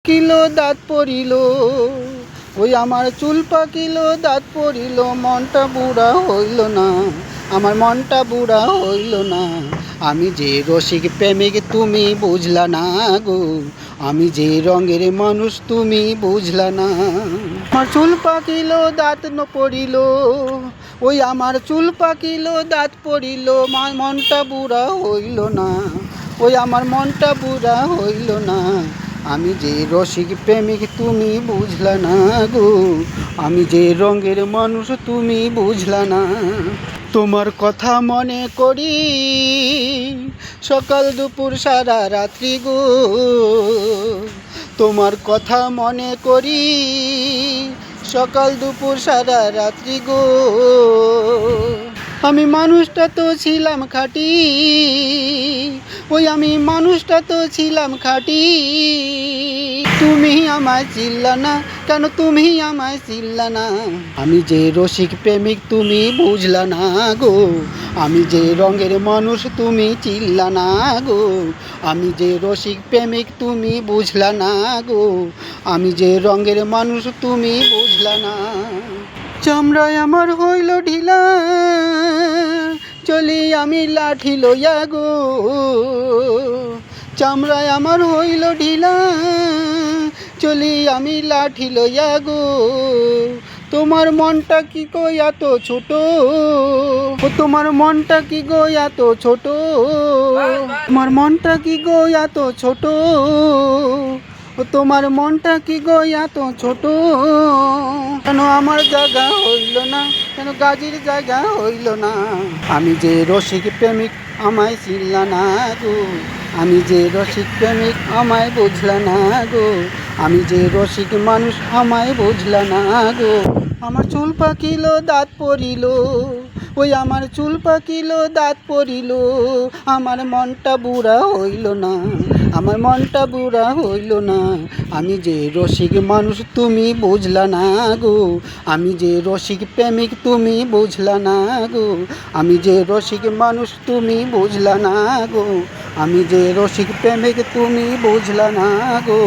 Kilo দাঁত পড়িল, ওই আমার চুল পাকিল দাঁত পড়িল, মনটা বুড়া হইল না, আমার মনটা বুড়া হইল না। আমি যে রসিক প্রেমিক তুমি বুঝলা না গো, আমি যে রঙের মানুষ তুমি বুঝলা না। আমার চুল পাকিল দাঁত পড়িল, ওই আমার চুল পাকিল দাঁত পড়িল, মনটা বুড়া হইল না, ওই আমার মনটা বুড়া হইল না। আমি যে রসিক প্রেমিক তুমি বুঝলা না গো, আমি যে রঙের মানুষ তুমি বুঝলা না। তোমার কথা মনে করি সকাল দুপুর সারা রাত্রি গো, তোমার কথা মনে করি সকাল দুপুর সারা রাত্রি গো। আমি মানুষটা তো ছিলাম খাঁটি, ওই আমি মানুষটা তো ছিলাম খাঁটি। তুমি আমায় চিনলা না কেন, তুমি আমায় চিনলা না। আমি যে রসিক প্রেমিক তুমি বুঝলা না গো, আমি যে রঙের মানুষ তুমি চিনলা না গো, আমি যে রসিক প্রেমিক তুমি বুঝলা না গো, আমি যে রঙের মানুষ তুমি বুঝলা না। চামড়ায় আমার হইল ঢিলা, চলি আমি লাঠি লইয়া গো, চামড়ায় আমার হইল ঢিলা, চলি আমি লাঠি লইয়া গো। তোমার মনটা কি গো এত ছোট, ও তোমার মনটা কি গো এত ছোট, তোমার মনটা কি গো এত ছোট, ও তোমার মনটা কি গো এত ছোট। কেন আমার জায়গা হইল না, কেন গাজীর জায়গা হইল না। আমি যে রসিক প্রেমিক আমায় চিনলা না গো, আমি যে রসিক প্রেমিক আমায় বুঝলা না গো, আমি যে রসিক মানুষ আমায় বুঝলা না গো। আমার চুল পাকিল দাঁত পড়িল, ওই আমার চুল পাকিল দাঁত পড়িল, আমার মনটা বুড়া হইল না, আমার মনটা বুড়া হইল না। আমি যে রসিক মানুষ তুমি বুঝলা না গো, আমি যে রসিক প্রেমিক তুমি বুঝলা না গো, আমি যে রসিক মানুষ তুমি বুঝলা না গো, আমি যে রসিক প্রেমিক তুমি বুঝলা না গো।